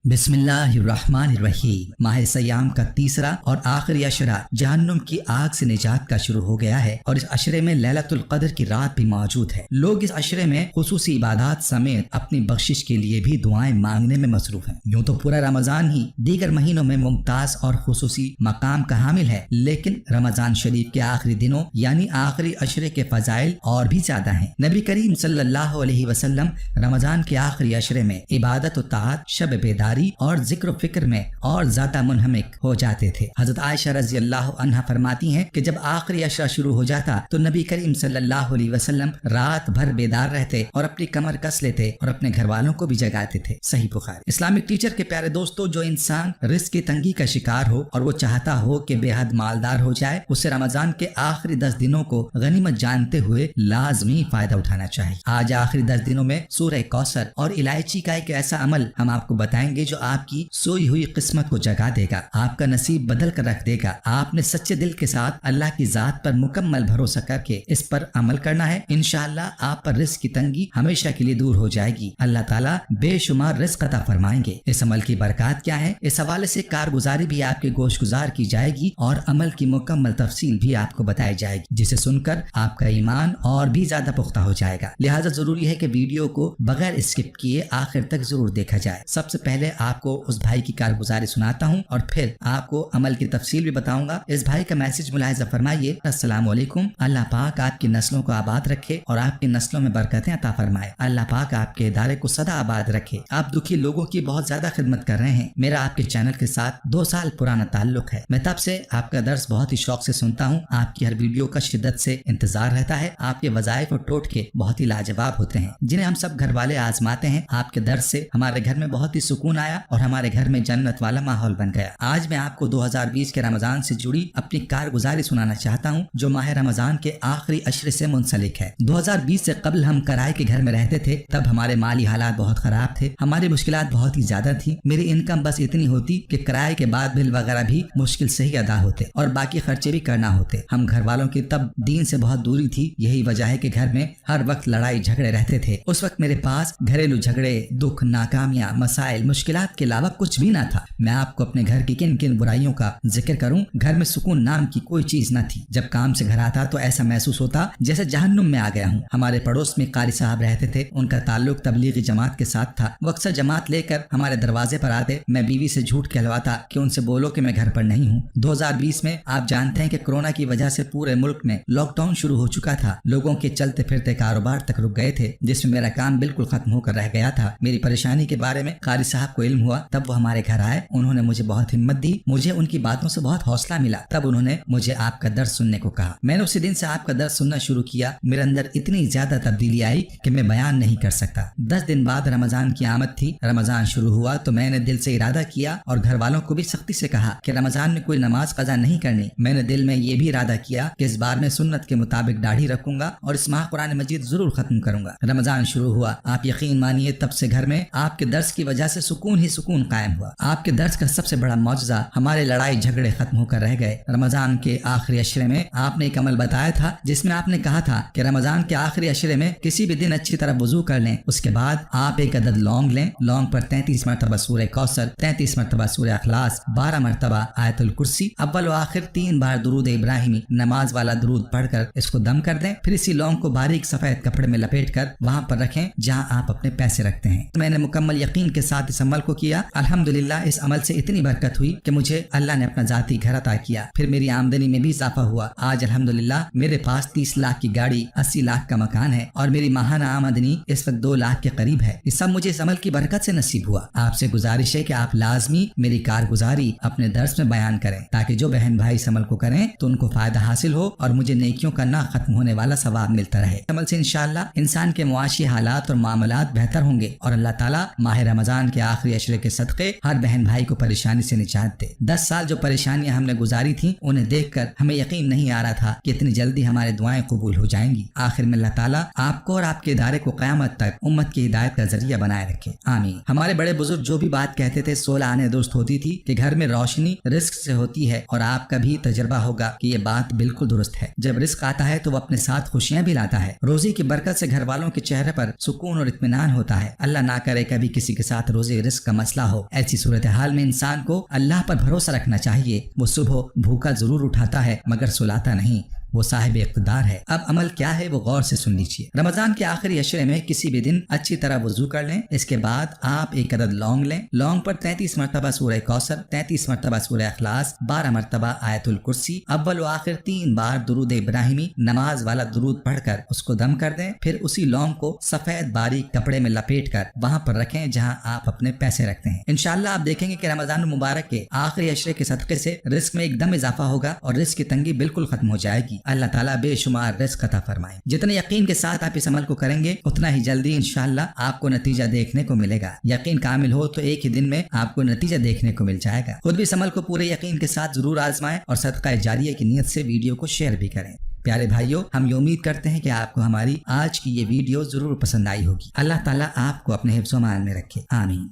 बिस्मिल्लाहिर्रहमानिर्रहीम। माह सयाम का तीसरा और आखिरी अशरा जहन्नुम की आग से निजात का शुरू हो गया है और इस अशरे में लैलतुल क़द्र की रात भी मौजूद है। लोग इस अशरे में खुसूसी इबादत समेत अपनी बख्शिश के लिए भी दुआएं मांगने में मसरूफ हैं। यूं तो पूरा रमजान ही दीगर महीनों में मुमताज और खुसूसी मकाम का हामिल है, लेकिन रमजान शरीफ के आखिरी दिनों यानी आखिरी अशरे के फजाइल और भी ज्यादा हैं। नबी करीम सल्लल्लाहु अलैहि वसल्लम रमजान के आखिरी अशरे में इबादत व ताअत, शब बेदारी और जिक्र फिक्र में और ज्यादा मुनहमिक हो जाते थे। हजरत आयशा रज़ी अल्लाह अन्हा फरमाती हैं कि जब आखिरी अशरा शुरू हो जाता तो नबी करीम सल्लल्लाहु अलैहि वसल्लम रात भर बेदार रहते और अपनी कमर कस लेते और अपने घर वालों को भी जगाते थे। सही बुखारी। इस्लामिक टीचर के प्यारे दोस्तों, जो इंसान रिस्क की तंगी का शिकार हो और वो चाहता हो कि बेहद मालदार हो जाए, उसे रमजान के आखिरी 10 दिनों को गनीमत जानते हुए लाजमी फायदा उठाना चाहिए। आज आखिरी 10 दिनों में सूरह कौसर और इलायची का एक ऐसा अमल हम आपको बताएंगे जो आपकी सोई हुई किस्मत को जगा देगा, आपका नसीब बदल कर रख देगा। आपने सच्चे दिल के साथ अल्लाह की जात पर मुकम्मल भरोसा करके इस पर अमल करना है। इंशाअल्लाह आप पर रिस्क की तंगी हमेशा के लिए दूर हो जाएगी। अल्लाह ताला बेशुमार रिस्क अता फरमाएंगे। इस अमल की बरकत क्या है, इस हवाले से कारगुजारी भी आपके गोशगुजार की जाएगी और अमल की मुकम्मल तफसील भी आपको बताई जाएगी, जिसे सुनकर आपका ईमान और भी ज्यादा पुख्ता हो जाएगा। लिहाजा जरूरी है कि वीडियो को बगैर स्किप किए आखिर तक जरूर देखा जाए। सबसे पहले आपको उस भाई की कारगुजारी सुनाता हूँ और फिर आपको अमल की तफसील भी बताऊंगा। इस भाई का मैसेज मुलाहिजा फरमाइए। अस्सलाम वालेकुम। अल्लाह पाक आपकी नस्लों को आबाद रखे और आपकी नस्लों में बरकतें अता फरमाए। अल्लाह पाक आपके इदारे को सदा आबाद रखे। आप दुखी लोगों की बहुत ज्यादा खिदमत कर रहे हैं। मेरा आपके चैनल के साथ 2 साल पुराना ताल्लुक है। मैं तब से आपका दर्स बहुत ही शौक से सुनता हूँ। आपकी हर वीडियो का शिद्दत से इंतजार रहता है। आपके वज़ाइफ और टोटके बहुत ही लाजवाब होते हैं, जिन्हें हम सब घर वाले आजमाते हैं। आपके दर्स से हमारे घर में बहुत ही सुकून आया और हमारे घर में जन्नत वाला माहौल बन गया। आज मैं आपको 2020 के रमजान से जुड़ी अपनी कारगुजारी सुनाना चाहता हूँ, जो माह रमजान के आखिरी अशरे से मुंसलिक है। 2020 से कबल हम किराए के घर में रहते थे। तब हमारे माली हालात बहुत खराब थे। हमारी मुश्किलात बहुत ही ज्यादा थी। मेरी इनकम बस इतनी होती कि किराए के बाद बिल वगैरह भी मुश्किल से ही अदा होते और बाकी खर्चे भी करना होते। हम घर वालों की तब दीन से बहुत दूरी थी। यही वजह है कि घर में हर वक्त लड़ाई झगड़े रहते थे। उस वक्त मेरे पास घरेलू झगड़े, दुख, नाकामियां, मसाइल, मुश्किलात के अलावा कुछ भी ना था। मैं आपको अपने घर की किन किन बुराइयों का जिक्र करूं। घर में सुकून नाम की कोई चीज न थी। जब काम से घर आता तो ऐसा महसूस होता जैसे जहन्नुम में आ गया हूं। हमारे पड़ोस में कारी साहब रहते थे। उनका ताल्लुक तबलीगी जमात के साथ था। वो अक्सर जमात लेकर हमारे दरवाजे पर आते। मैं बीवी से झूठ कहलवाता कि उनसे बोलो कि मैं घर पर नहीं हूँ। 2020 में आप जानते हैं कि कोरोना की वजह से पूरे मुल्क में लॉकडाउन शुरू हो चुका था। लोगों के चलते फिरते कारोबार तक रुक गए थे, जिसमें मेरा काम बिल्कुल खत्म होकर रह गया था। मेरी परेशानी के बारे में कारी साहब को इल्म हुआ। तब वो हमारे घर आए। उन्होंने मुझे बहुत हिम्मत दी। मुझे उनकी बातों से बहुत हौसला मिला। तब उन्होंने मुझे आपका दर्स सुनने को कहा। मैंने उसी दिन से आपका दर्स सुनना शुरू किया। मेरे अंदर इतनी ज्यादा तब्दीली आई कि मैं बयान नहीं कर सकता। 10 दिन बाद रमजान की आमद थी। रमजान शुरू हुआ तो मैंने दिल से इरादा किया और घर वालों को भी सख्ती से कहा कि रमजान में कोई नमाज कज़ा नहीं करनी। मैंने दिल में ये भी इरादा किया कि इस बार मैं सुन्नत के मुताबिक दाढ़ी रखूंगा और इस माह कुरान मजीद जरूर खत्म करूंगा। रमजान शुरू हुआ। आप यकीन मानिए तब से घर में आपके दर्स की वजह से सुकून ही सुकून कायम हुआ। आपके दर्स का सबसे बड़ा मौजज़ा हमारे लड़ाई झगड़े खत्म होकर रह गए। रमजान के आखिरी अशरे में आपने एक अमल बताया था, जिसमें आपने कहा था कि रमजान के आखिरी अशरे में किसी भी दिन अच्छी तरह वुजू कर लें। उसके बाद आप एक अदद लौंग लें। लौंग पर 33 मरतबा सूरह कौसर, 33 मरतबा सूरह अखलास, 12 मरतबा आयतुल कुर्सी, अव्वल व आखिर 3 बार दुरूद इब्राहिमी नमाज वाला दुरूद पढ़कर इसको दम कर दें। फिर इसी लौंग को बारीक सफेद कपड़े में लपेट कर वहाँ पर रखें जहाँ आप अपने पैसे रखते हैं। मैंने मुकम्मल यकीन के साथ इस अमल को किया। अल्हम्दुलिल्लाह इस अमल से इतनी बरकत हुई कि मुझे अल्लाह ने अपना जाती घर अता किया। फिर मेरी आमदनी में भी इजाफा हुआ। आज अल्हम्दुलिल्लाह मेरे पास 30 लाख की गाड़ी, 80 लाख का मकान है और मेरी माहाना आमदनी इस वक्त 2 लाख के करीब है। ये सब मुझे इस अमल की बरकत से नसीब हुआ। आपसे गुजारिश है कि आप लाजमी मेरी कारगुजारी अपने दर्स में बयान करें, ताकि जो बहन भाई इस अमल को करें तो उनको फायदा हासिल हो और मुझे नेकियों का ना खत्म होने वाला सवाब मिलता रहे। अमल से इंशाअल्लाह इंसान के मुआशी हालात और मामलात बेहतर होंगे और अल्लाह ताला माह रमजान के आखिरी अशरे के सदक़े हर बहन भाई को परेशानी से निजात दे। 10 साल जो परेशानियां हमने गुजारी थी, उन्हें देखकर हमें यकीन नहीं आ रहा था कि इतनी जल्दी हमारी दुआएं कबूल हो जाएंगी। आखिर में अल्लाह ताला आपको और आपके इदारे को क़यामत तक उम्मत की हिदायत का जरिया बनाए रखे, आमीन। हमारे बड़े बुजुर्ग जो भी बात कहते थे 16 आने दुरुस्त होती थी कि घर में रोशनी रिस्क से होती है, और आपका भी तजर्बा होगा कि ये बात बिल्कुल दुरुस्त है। जब रिस्क आता है तो वो अपने साथ खुशियां भी लाता है। रोजी की बरकत से घर वालों के चेहरे पर सुकून और इत्मीनान होता है। अल्लाह ना करे कभी किसी के साथ रोजी رزق کا مسئلہ ہو، ایسی صورتحال میں انسان کو اللہ پر بھروسہ رکھنا چاہیے۔ وہ صبح بھوکا ضرور اٹھاتا ہے مگر سلاتا نہیں، وہ صاحب اقتدار ہے۔ اب عمل کیا ہے وہ غور سے سن لیجیے۔ رمضان کے آخری عشرے میں کسی بھی دن اچھی طرح وضو کر لیں، اس کے بعد آپ ایک عدد لونگ لیں، لونگ پر 33 مرتبہ سورہ کوثر، 33 مرتبہ سورہ اخلاص، 12 مرتبہ آیت الکرسی، اول و آخر 3 بار درود ابراہیمی نماز والا درود پڑھ کر اس کو دم کر دیں۔ پھر اسی لونگ کو سفید باریک کپڑے میں لپیٹ کر وہاں پر رکھیں جہاں آپ اپنے پیسے رکھتے ہیں۔ انشاءاللہ آپ دیکھیں گے کہ رمضان المبارک کے آخری عشرے کے صدقے سے رزق میں ایک دم اضافہ ہوگا اور رزق کی تنگی بالکل ختم ہو جائے گی۔ اللہ تعالیٰ بے شمار رزق عطا فرمائیں۔ جتنے یقین کے ساتھ آپ اس عمل کو کریں گے اتنا ہی جلدی انشاءاللہ آپ کو نتیجہ دیکھنے کو ملے گا۔ یقین کامل ہو تو ایک ہی دن میں آپ کو نتیجہ دیکھنے کو مل جائے گا۔ خود بھی اس عمل کو پورے یقین کے ساتھ ضرور آزمائیں اور صدقہ جاریہ کی نیت سے ویڈیو کو شیئر بھی کریں۔ پیارے بھائیوں، ہم یہ امید کرتے ہیں کہ آپ کو ہماری آج کی یہ ویڈیو ضرور پسند آئی ہوگی۔ اللہ تعالیٰ آپ کو اپنے حفظ و امان میں رکھے، آمین۔